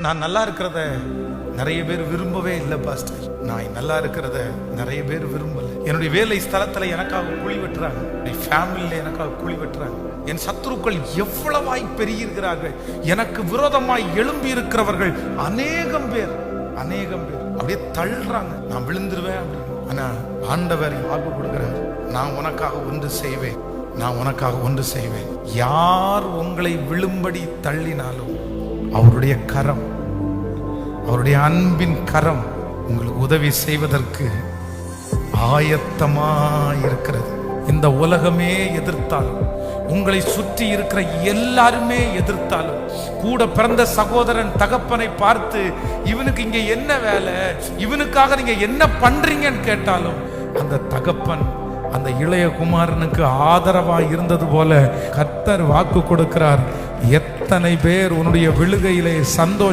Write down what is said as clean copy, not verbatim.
நான் நல்லா இருக்கிறத நிறைய பேர் விரும்பவே இல்லை பாஸ்டர். நான் நல்லா இருக்கிறத நிறைய பேர் விரும்பல. என்னுடைய வேலை ஸ்தலத்துல எனக்காக குழி வெட்டுறாங்க, என்னுடைய ஃபேமிலியில எனக்காக குழி வெட்டுறாங்க. என் சத்துருக்கள் எவ்வளவாய் பெருகியிருக்கிறார்கள். எனக்கு விரோதமாய் எழும்பி இருக்கிறவர்கள் அநேகம் பேர் அப்படியே தள்ளுறாங்க. நான் விழுந்துருவேன் அப்படின்னு. ஆனா ஆண்டவர் வாக்கு கொடுக்கிறார், நான் உனக்காக ஒன்று செய்வேன், நான் உனக்காக ஒன்று செய்வேன். யார் உங்களை விழும்படி தள்ளினாலும் அவருடைய கரம், அவருடைய அன்பின் கரம் உங்களுக்கு உதவி செய்வதற்கு ஆயத்தமாயிருக்கிறது. இந்த உலகமே எதிர்த்தாலும், உங்களை சுற்றி இருக்கிற எல்லாருமே எதிர்த்தாலும், கூட பிறந்த சகோதரன் தகப்பனை பார்த்து இவனுக்கு இங்க என்ன வேலை, இவனுக்காக நீங்க என்ன பண்றீங்கன்னு கேட்டாலும், அந்த தகப்பன் அந்த இளைய குமாரனுக்கு ஆதரவாய் இருந்தது போல கர்த்தர் வாக்கு கொடுக்கிறார். எத்தனை பேர் உன்னுடைய விழுகையிலே சந்தோஷம்